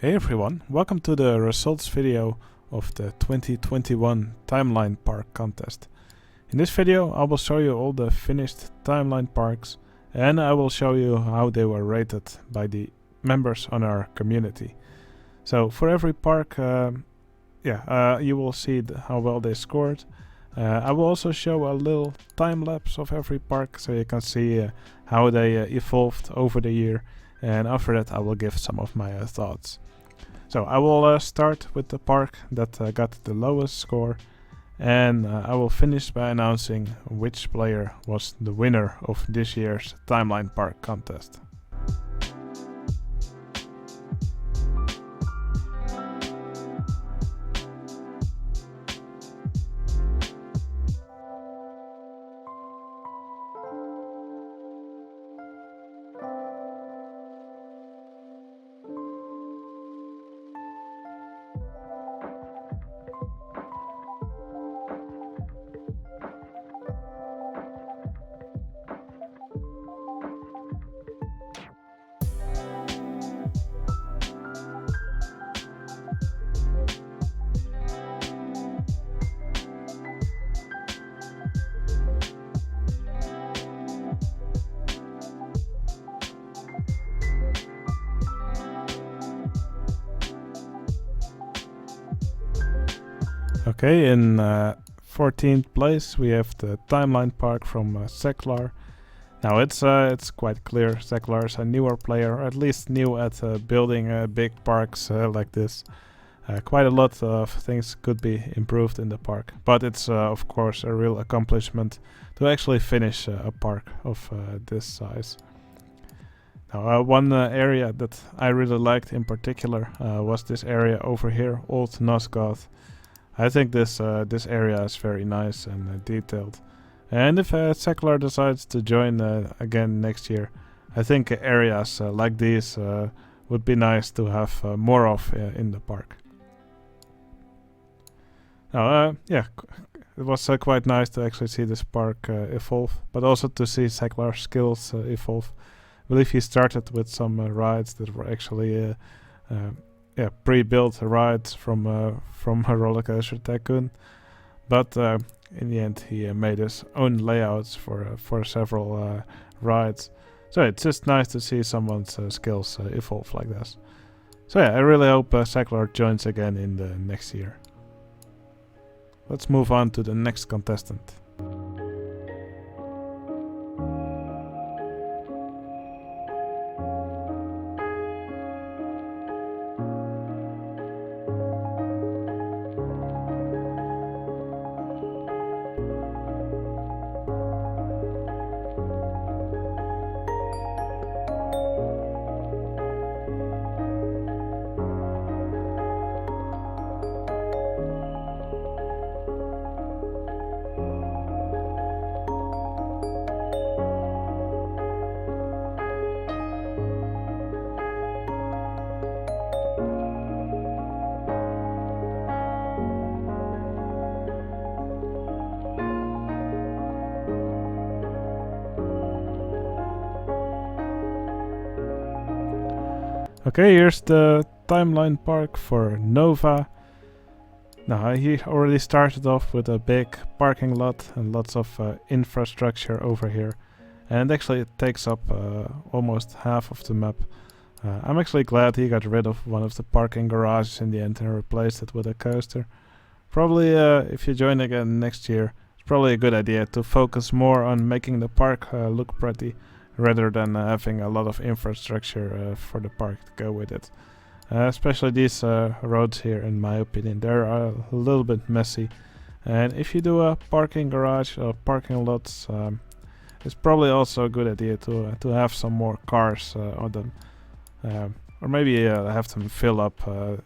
Hey everyone, welcome to the results video of the 2021 Timeline Park contest. In this video I will show you all the finished timeline parks and I will show you how they were rated by the members on our community. So for every park, you will see how well they scored. I will also show a little time lapse of every park so you can see how they evolved over the year, and after that I will give some of my thoughts. So I will start with the park that got the lowest score, and I will finish by announcing which player was the winner of this year's Timeline Park contest. Okay, in 14th place we have the Timeline Park from Seklar. Now it's quite clear Seklar is a newer player, or at least new at building big parks like this. Quite a lot of things could be improved in the park, but it's of course a real accomplishment to actually finish a park of this size. Now one area that I really liked in particular was this area over here, Old Nosgoth. I think this area is very nice and detailed, and if Seklar decides to join again next year, I think areas like these would be nice to have more of in the park. Now, it was quite nice to actually see this park evolve, but also to see Seklar's skills evolve. I believe he started with some rides that were actually pre-built rides from Roller Coaster Tycoon, but in the end he made his own layouts for several rides. So it's just nice to see someone's skills evolve like this. So yeah, I really hope Seklar joins again in the next year. Let's move on to the next contestant. Okay, here's the Timeline Park for Nova. Now he already started off with a big parking lot and lots of infrastructure over here, and actually it takes up almost half of the map. I'm actually glad he got rid of one of the parking garages in the end and replaced it with a coaster. Probably if you join again next year, it's probably a good idea to focus more on making the park look pretty, rather than having a lot of infrastructure for the park to go with it. Especially these roads here, in my opinion, they're a little bit messy, and if you do a parking garage or parking lots, it's probably also a good idea to have some more cars on them, or maybe have them fill up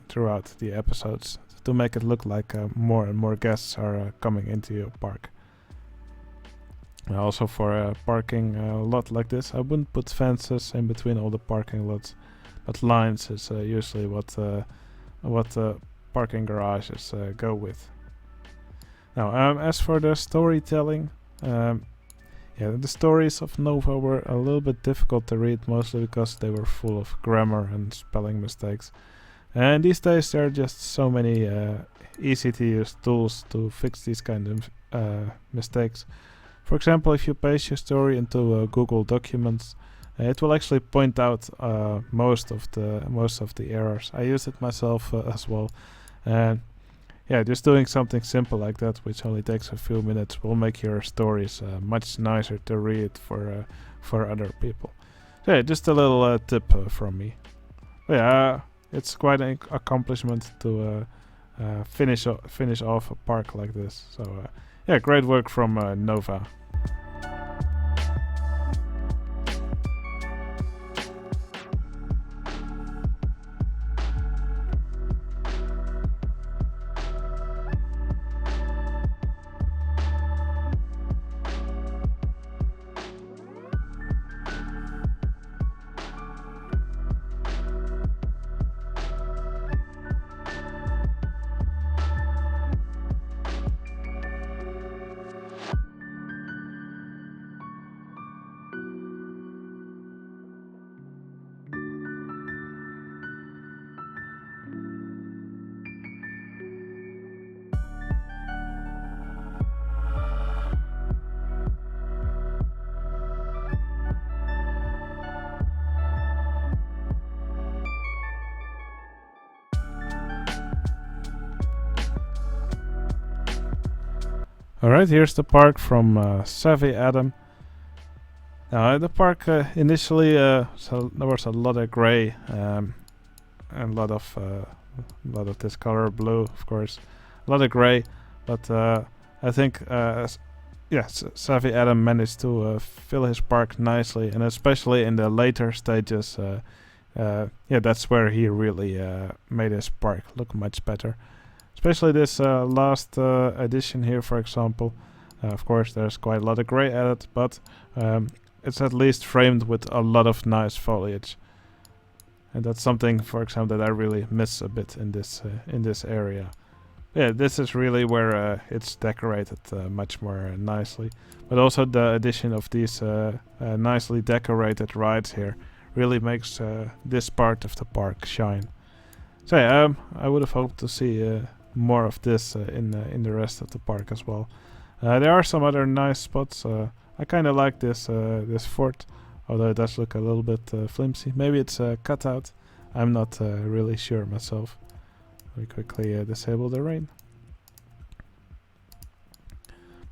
throughout the episodes to make it look like more and more guests are coming into your park. Also for a parking lot like this, I wouldn't put fences in between all the parking lots, but lines is usually what parking garages go with. Now, as for the storytelling, the stories of Nova were a little bit difficult to read, mostly because they were full of grammar and spelling mistakes. And these days there are just so many easy to use tools to fix these kind of mistakes. For example, if you paste your story into Google Documents, it will actually point out most of the errors. I use it myself as well, and yeah, just doing something simple like that, which only takes a few minutes, will make your stories much nicer to read for other people. So yeah, just a little tip from me. But yeah, it's quite an accomplishment to finish off a park like this. So yeah, great work from Nova. Alright, here's the park from Savvy Adam. Now, the park initially so there was a lot of gray and a lot of this color blue, of course, a lot of gray. But I think Savvy Adam managed to fill his park nicely, and especially in the later stages, that's where he really made his park look much better. Especially this last edition here, for example. Of course, there's quite a lot of gray added, but it's at least framed with a lot of nice foliage. And that's something, for example, that I really miss a bit in this area. Yeah, this is really where it's decorated much more nicely. But also the addition of these nicely decorated rides here really makes this part of the park shine. So yeah, I would have hoped to see more of this in the rest of the park as well. There are some other nice spots. I kind of like this fort, although it does look a little bit flimsy. Maybe it's cut out. I'm not really sure myself. We quickly disable the rain.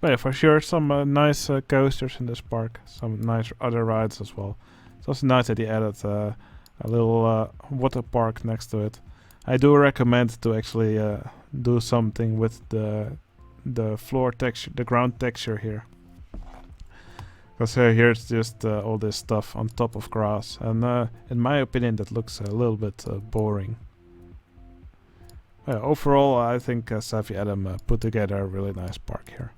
But yeah, for sure, some nice coasters in this park. Some nice other rides as well. It's also nice that he added a little water park next to it. I do recommend to actually do something with the floor texture, the ground texture here. Because here it's just all this stuff on top of grass, and in my opinion that looks a little bit boring. Overall, I think Savvy Adam put together a really nice park here.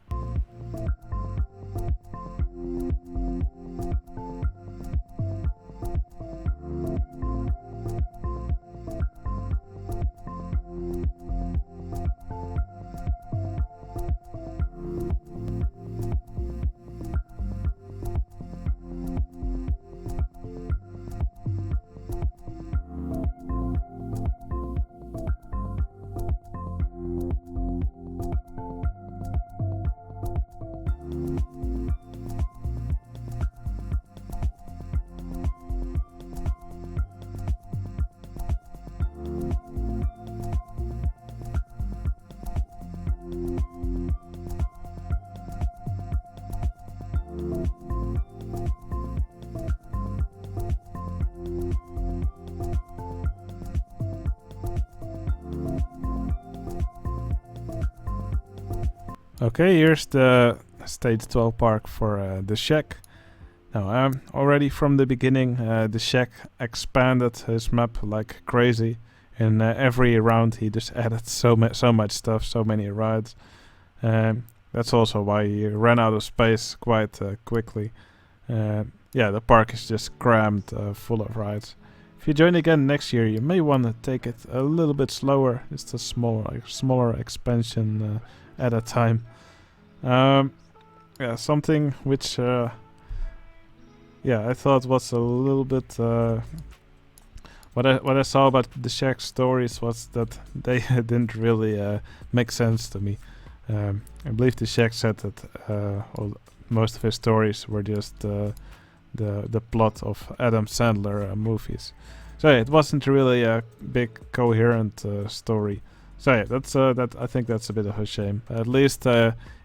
Okay, here's the Stage 12 park for the Shack. Now, already from the beginning, the Shack expanded his map like crazy. In every round, he just added so much stuff, so many rides. That's also why he ran out of space quite quickly. The park is just crammed full of rides. If you join again next year, you may want to take it a little bit slower. It's a smaller expansion at a time. Something which I thought was a little bit what I saw about the Shack stories was that they didn't really make sense to me. I believe the Shack said that most of his stories were just the plot of Adam Sandler movies. So yeah, it wasn't really a big coherent story. So yeah, that's I think that's a bit of a shame. At least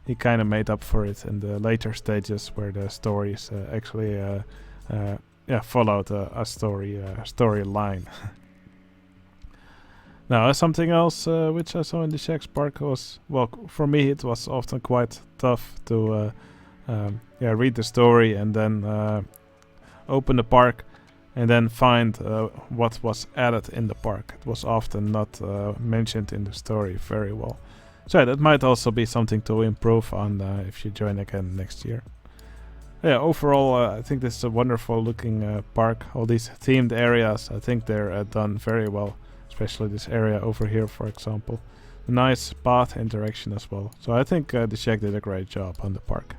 he kind of made up for it in the later stages where the stories actually followed a storyline. Now, something else which I saw in the Shack's park was, well, for me it was often quite tough to read the story and then open the park and then find what was added in the park. It was often not mentioned in the story very well. So that might also be something to improve on if you join again next year. Yeah, overall I think this is a wonderful looking park. All these themed areas, I think they're done very well. Especially this area over here, for example. A nice path interaction as well. So I think the Shack did a great job on the park.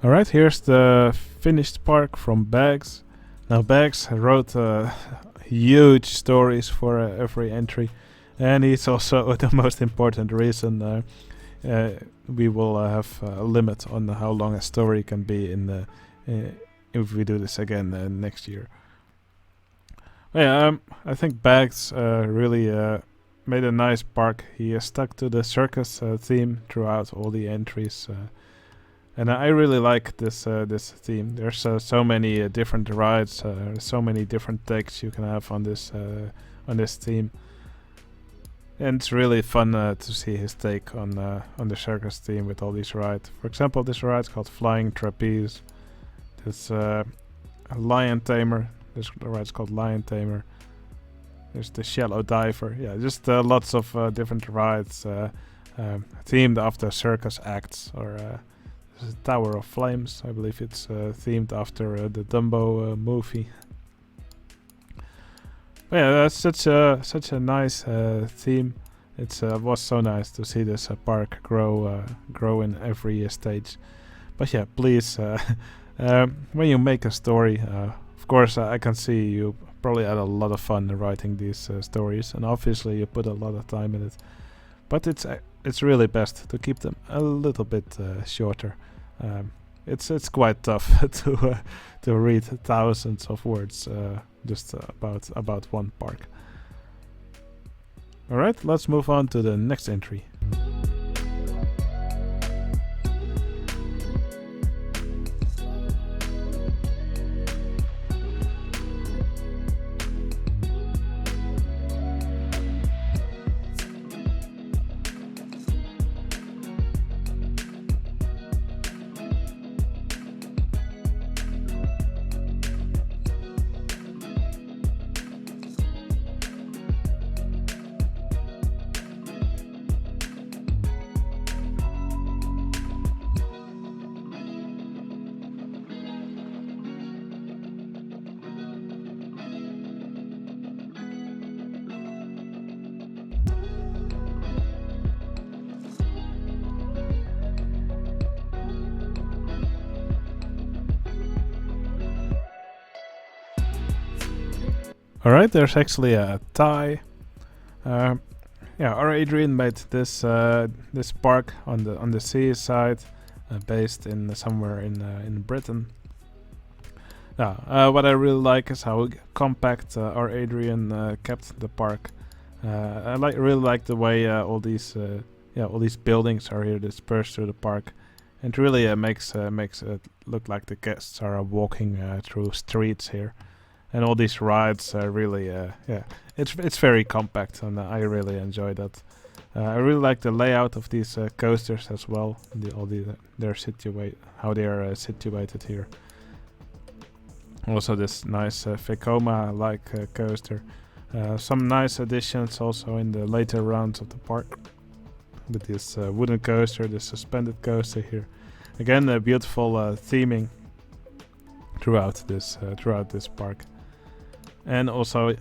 Alright, here's the finished park from Bags. Now Bags wrote huge stories for every entry, and it's also the most important reason we will have a limit on how long a story can be in the if we do this again next year. Yeah, I think Bags really made a nice park. He stuck to the circus theme throughout all the entries. And I really like this theme. There's so many different rides, so many different takes you can have on this theme, and it's really fun to see his take on the circus theme with all these rides. For example, this ride's called Flying Trapeze. This Lion Tamer. This ride's called Lion Tamer. There's the Shallow Diver. Yeah, just lots of different rides themed after circus acts or. Tower of Flames. I believe it's themed after the Dumbo movie. But yeah, that's such a nice theme. It was so nice to see this park grow in every stage. But yeah, please, when you make a story, of course I can see you probably had a lot of fun writing these stories, and obviously you put a lot of time in it. But it's really best to keep them a little bit shorter. It's quite tough to read thousands of words just about one park. All right, let's move on to the next entry. Alright, there's actually a tie. Our Adrian made this this park on the seaside, based in somewhere in Britain. What I really like is how compact our Adrian kept the park. Really like the way all these buildings are here dispersed through the park, and really makes it look like the guests are walking through streets here, and all these rides are really it's very compact, and I really enjoy that. I really like the layout of these coasters as well. How they are situated here. Also, this nice Vekoma-like coaster. Some nice additions also in the later rounds of the park, with this wooden coaster, this suspended coaster here. Again, a beautiful theming throughout this park. And also,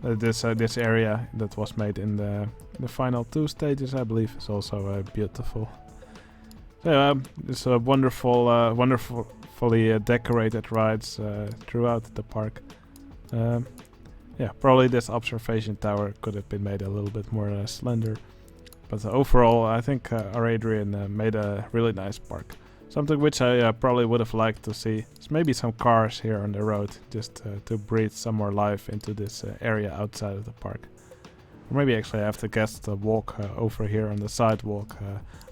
this area that was made in the final 2 stages, I believe, is also beautiful. So it's a wonderfully decorated rides throughout the park. Probably this observation tower could have been made a little bit more slender, but overall, I think our Adrian made a really nice park. Something which I probably would have liked to see is maybe some cars here on the road, just to breathe some more life into this area outside of the park. Or maybe actually have the guests walk over here on the sidewalk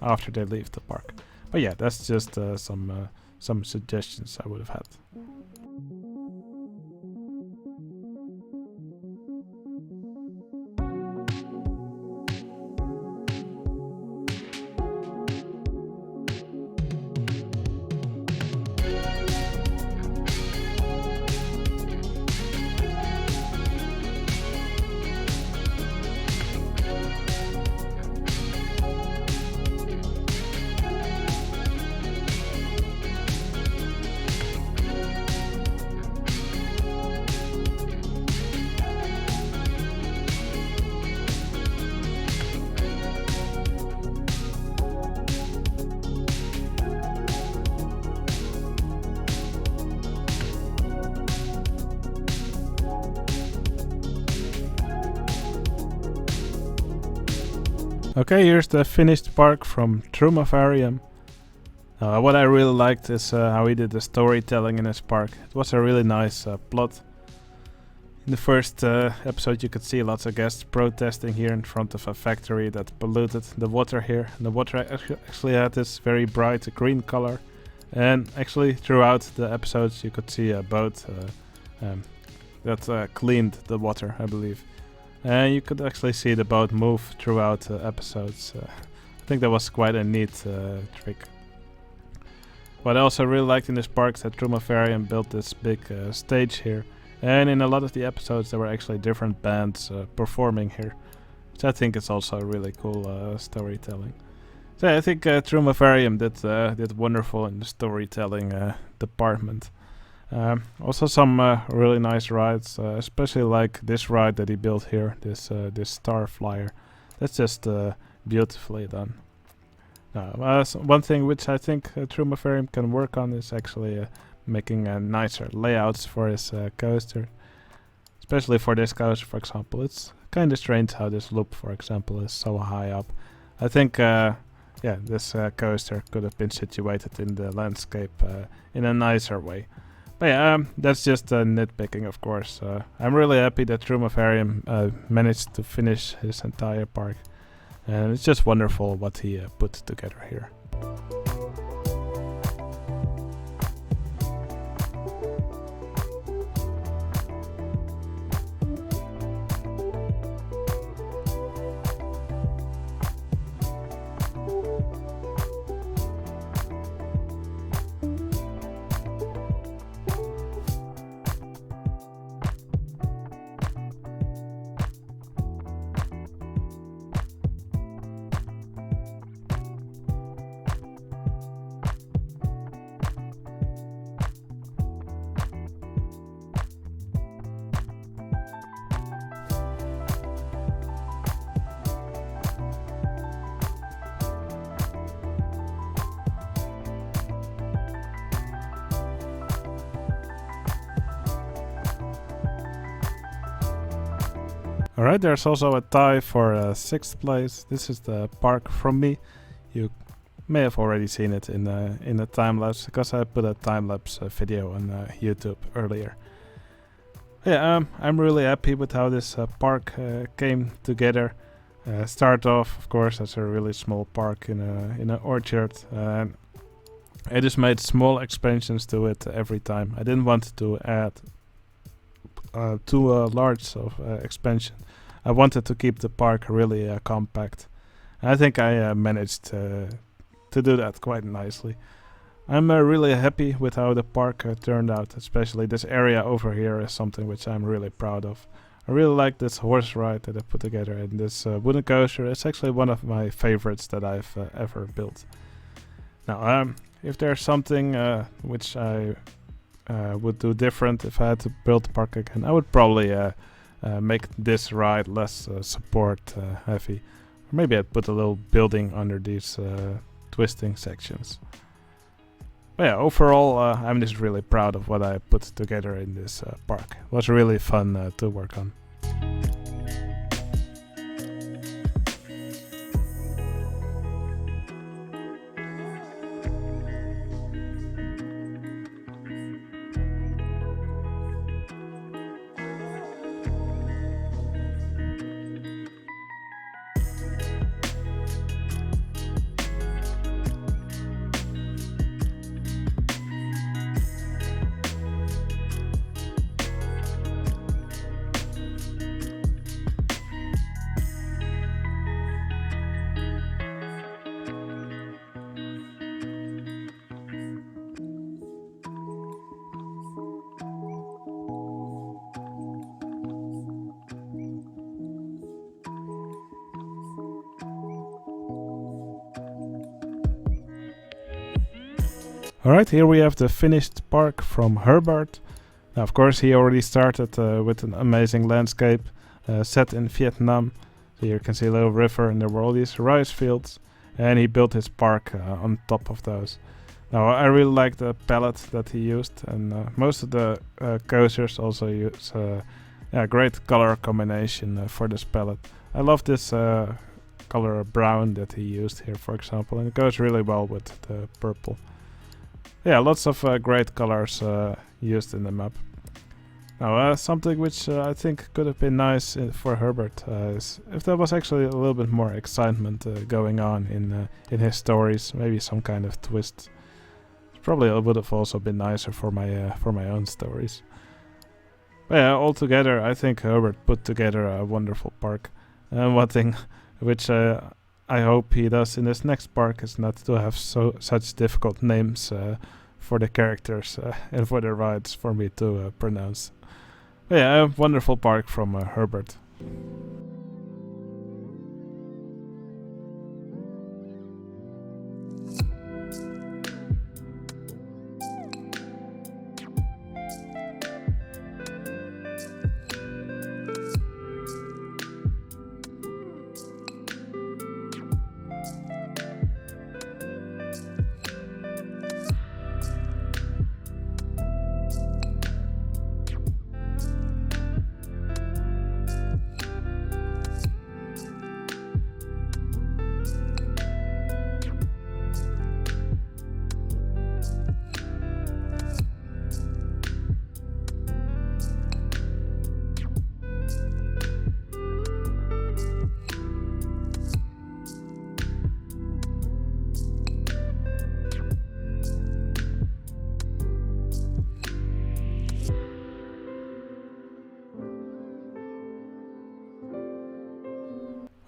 after they leave the park. But yeah, that's just some suggestions I would have had. Okay, here's the finished park from Trumatharium. What I really liked is how he did the storytelling in his park. It was a really nice plot. In the first episode you could see lots of guests protesting here in front of a factory that polluted the water here. And the water actually had this very bright green color. And actually throughout the episodes you could see a boat that cleaned the water, I believe. And you could actually see the boat move throughout the episodes. I think that was quite a neat trick. What I also really liked in this park is that Trumatharium built this big stage here. And in a lot of the episodes there were actually different bands performing here. Which I think is also really cool storytelling. So I think Trumatharium did wonderful in the storytelling department. Also some really nice rides, especially like this ride that he built here, this Star Flyer. That's just beautifully done. One thing which I think Trumatharium can work on is actually making nicer layouts for his coaster. Especially for this coaster, for example. It's kind of strange how this loop, for example, is so high up. I think this coaster could have been situated in the landscape in a nicer way. But yeah, that's just nitpicking, of course. I'm really happy that Trumatharium managed to finish his entire park. And it's just wonderful what he put together here. Alright, there's also a tie for 6th place. This is the park from me. You may have already seen it in the time lapse, because I put a time lapse video on YouTube earlier. Yeah, I'm really happy with how this park came together. Start off, of course, as a really small park in an orchard, and I just made small expansions to it every time. I didn't want to add too large of expansion. I wanted to keep the park really compact. And I think I managed to do that quite nicely. I'm really happy with how the park turned out, especially this area over here is something which I'm really proud of. I really like this horse ride that I put together, and this wooden coaster is actually one of my favorites that I've ever built. Now, if there's something which I would do different if I had to build the park again, I would probably make this ride less support heavy. Or maybe I'd put a little building under these twisting sections. But yeah, overall, I'm just really proud of what I put together in this park. It was really fun to work on. Alright, here we have the finished park from Herbert. Now, of course, he already started with an amazing landscape set in Vietnam. So here you can see a little river and there were all these rice fields. And he built his park on top of those. Now, I really like the palette that he used. And most of the coasters also use a great color combination for this palette. I love this color brown that he used here, for example. And it goes really well with the purple. Yeah, lots of great colors used in the map. Now, something which I think could have been nice for Herbert is if there was actually a little bit more excitement going on in his stories, maybe some kind of twist. Probably it would have also been nicer for my own stories. But yeah, altogether, I think Herbert put together a wonderful park. And one thing which I hope he does in this next park is not to have such difficult names for the characters and for the rides for me to pronounce. But yeah, a wonderful park from Herbert.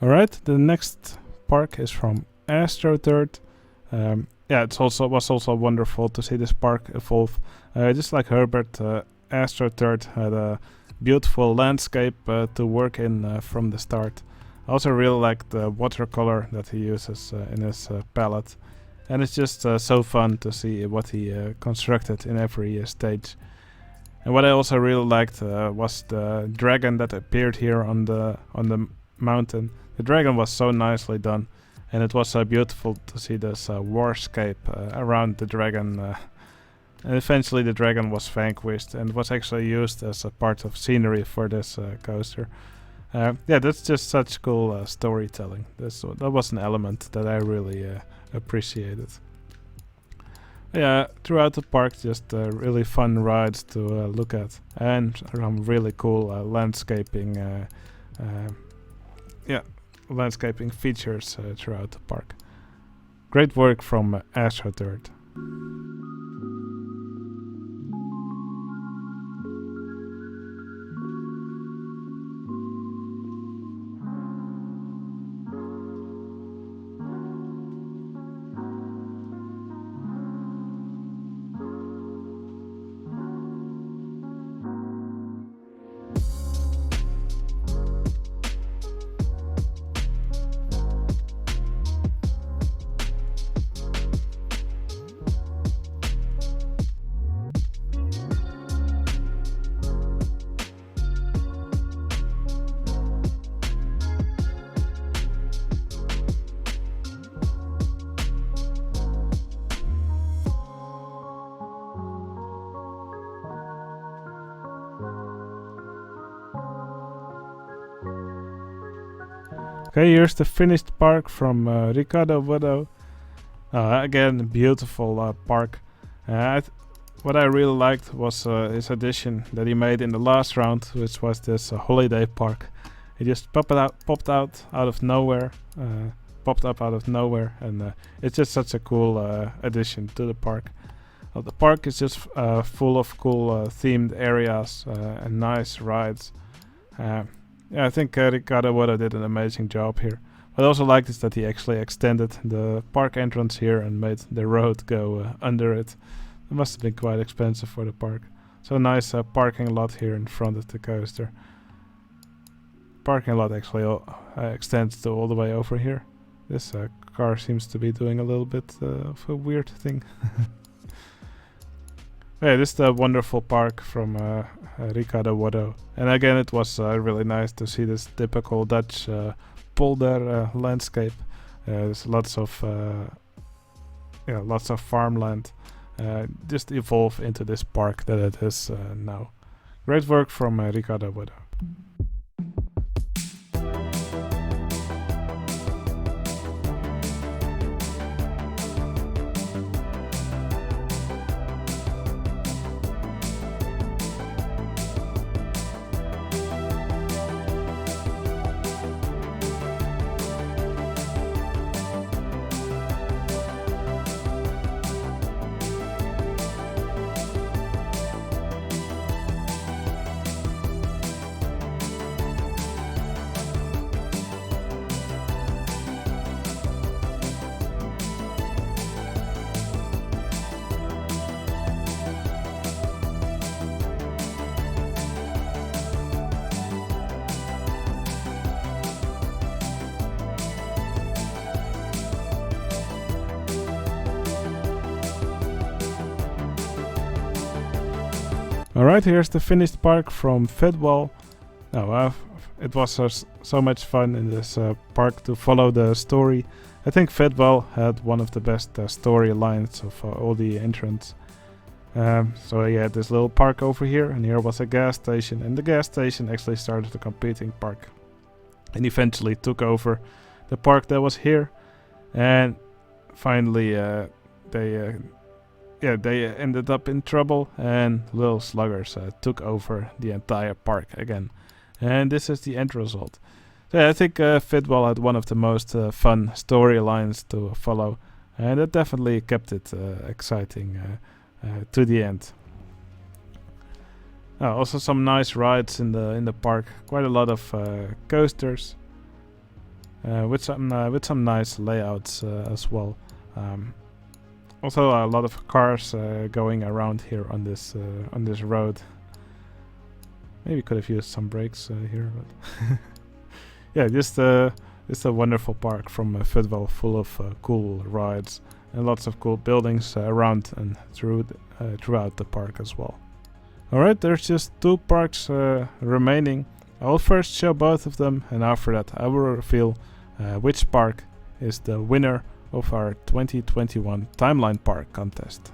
Alright, the next park is from Astro Third. Yeah, was also wonderful to see this park evolve. Just like Herbert, Astro Third had a beautiful landscape to work in from the start. I also really like the watercolor that he uses in his palette. And it's just so fun to see what he constructed in every stage. And what I also really liked was the dragon that appeared here on the mountain. The dragon was so nicely done, and it was so beautiful to see this warscape around the dragon. And eventually the dragon was vanquished and was actually used as a part of scenery for this coaster. Yeah, that's just such cool storytelling. That was an element that I really appreciated. Yeah, throughout the park, just really fun rides to look at, and some really cool landscaping. Landscaping features throughout the park. Great work from Astro Third. Okay, here's the finished park from Ricardo Vado. Again, beautiful park. What I really liked was his addition that he made in the last round, which was this holiday park. It just popped out of nowhere, popped up out of nowhere, and it's just such a cool addition to the park. The park is just full of cool themed areas and nice rides. Yeah, I think Ricardo Vado did an amazing job here. What I also liked is that he actually extended the park entrance here and made the road go under it. It must have been quite expensive for the park. So a nice parking lot here in front of the coaster. Parking lot actually extends to all the way over here. This car seems to be doing a little bit of a weird thing. Yeah, this is the wonderful park from Ricardo Vado. And again, it was really nice to see this typical Dutch polder landscape. There's lots of farmland. Just evolve into this park that it is now. Great work from Ricardo Vado. Alright, here's the finished park from Fedwell. Now, it was so much fun in this park to follow the story. I think Fedwell had one of the best storylines of all the entrants. So you had this little park over here, and here was a gas station, and the gas station actually started a competing park. And eventually took over the park that was here, and finally they ended up in trouble, and Little Sluggers took over the entire park again. And this is the end result. So yeah, I think Fedwell had one of the most fun storylines to follow, and it definitely kept it exciting to the end. Also some nice rides in the park. Quite a lot of coasters with some nice layouts as well. Also a lot of cars going around here on this road. Maybe could have used some brakes here, but yeah, just a wonderful park from Fedwell, full of cool rides and lots of cool buildings around and throughout the park as well. Alright, there's just 2 parks remaining. I will first show both of them, and after that I will reveal which park is the winner of our 2021 Timeline Park contest.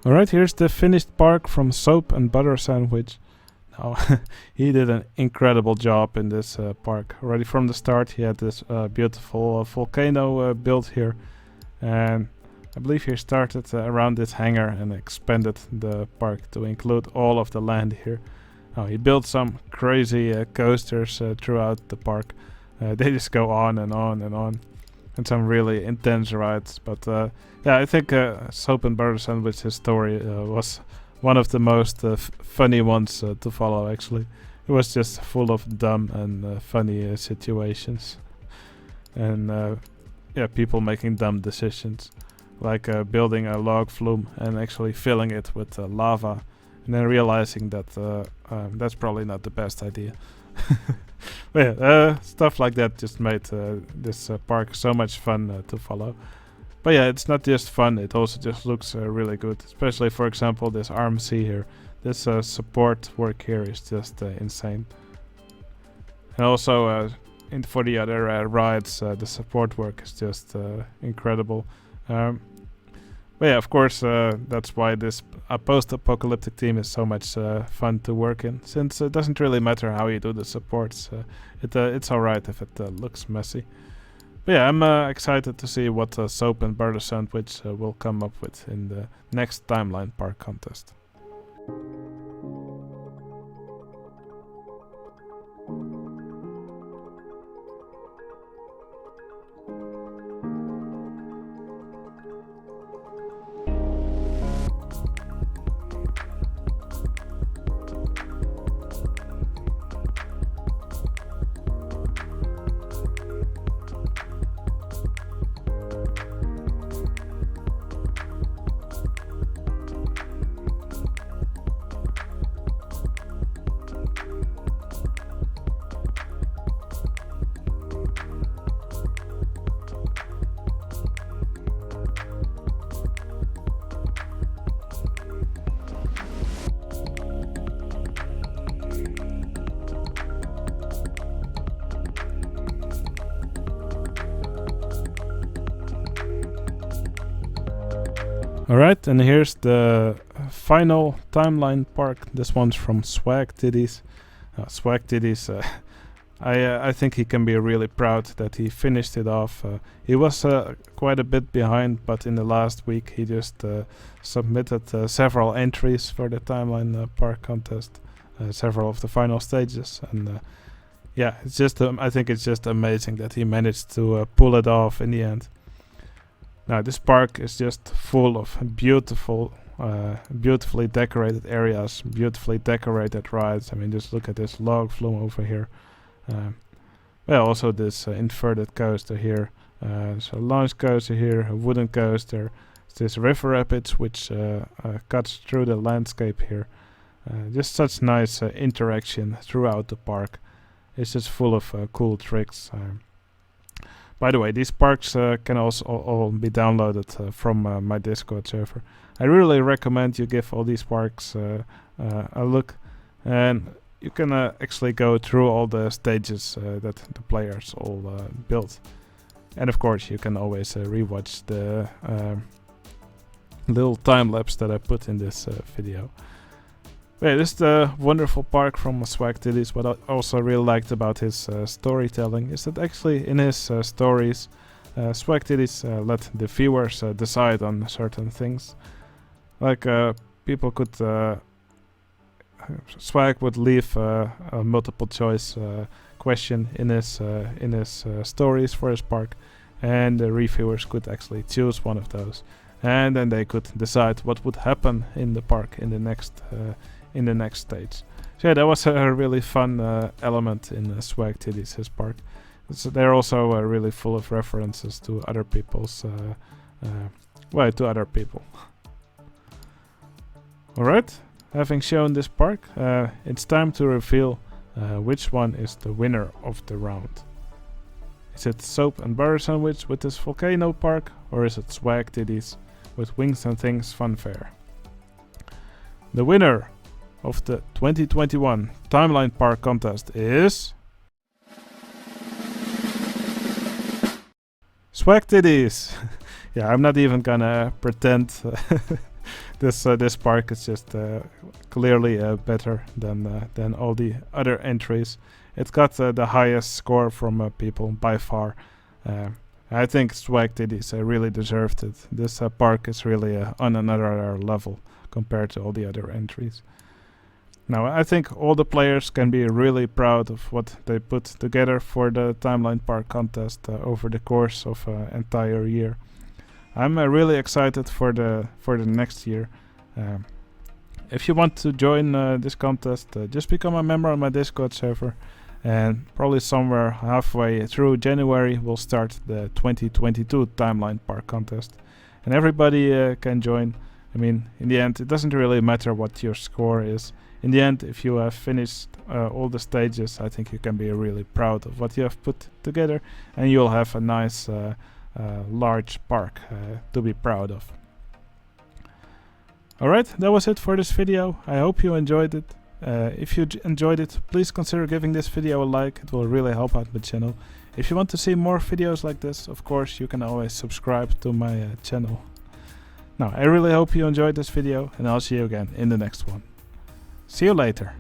Alright, here's the finished park from Soap and Butter Sandwich. Now, he did an incredible job in this park. Already from the start he had this beautiful volcano built here. And I believe he started around this hangar and expanded the park to include all of the land here. Now, he built some crazy coasters throughout the park. They just go on and on and on. And some really intense rides. But yeah, I think Soap and Butter Sandwich's story was one of the most funny ones to follow, actually. It was just full of dumb and funny situations. And yeah, people making dumb decisions. Like building a log flume and actually filling it with lava. And then realizing that that's probably not the best idea. But yeah, stuff like that just made this park so much fun to follow. But yeah, it's not just fun, it also just looks really good. Especially, for example, this RMC here. This support work here is just insane. And also, for the other rides, the support work is just incredible. But yeah, of course, that's why this post-apocalyptic team is so much fun to work in. Since it doesn't really matter how you do the supports, it's alright if it looks messy. But yeah, I'm excited to see what Soap and Butter Sandwich will come up with in the next Timeline Park contest. Alright, and here's the final Timeline Park. This one's from Swag Titties. Swag Titties, I think he can be really proud that he finished it off. He was quite a bit behind, but in the last week he just submitted several entries for the Timeline Park contest. Several of the final stages. And yeah, it's just I think it's just amazing that he managed to pull it off in the end. Now, this park is just full of beautiful, beautifully decorated areas, beautifully decorated rides. I mean, just look at this log flume over here. Well, also this inverted coaster here. So a launch coaster here, a wooden coaster. This river rapids, which cuts through the landscape here. Just such nice interaction throughout the park. It's just full of cool tricks. By the way, these parks can also all be downloaded from my Discord server. I really recommend you give all these parks a look, and you can actually go through all the stages that the players all built. And of course, you can always rewatch the little time lapse that I put in this video. Yeah, this is the wonderful park from Swag Titties. What I also really liked about his storytelling is that actually in his stories, Swag Titties let the viewers decide on certain things. Like people could... Swag would leave a multiple choice question in his stories for his park, and the reviewers could actually choose one of those. And then they could decide what would happen in the park in the next stage. So yeah, that was a really fun element in Swag Titties, his park. They're also really full of references to other people's, to other people. Alright, having shown this park, it's time to reveal which one is the winner of the round. Is it Soap and Butter Sandwich with this volcano park, or is it Swag Titties with Wings and Things Fun Fair? The winner of the 2021 Timeline Park contest is... Swag Titties! Yeah, I'm not even gonna pretend this park is just clearly better than all the other entries. It got the highest score from people by far. I think Swag Titties really deserved it. This park is really on another level compared to all the other entries. Now, I think all the players can be really proud of what they put together for the Timeline Park contest over the course of an entire year. I'm really excited for the next year. If you want to join this contest, just become a member of my Discord server, and probably somewhere halfway through January we'll start the 2022 Timeline Park contest, and everybody can join. I mean, in the end, it doesn't really matter what your score is. In the end, if you have finished all the stages, I think you can be really proud of what you have put together, and you'll have a nice large park to be proud of. Alright, that was it for this video. I hope you enjoyed it. If you enjoyed it, please consider giving this video a like. It will really help out the channel. If you want to see more videos like this, of course, you can always subscribe to my channel. Now, I really hope you enjoyed this video, and I'll see you again in the next one. See you later.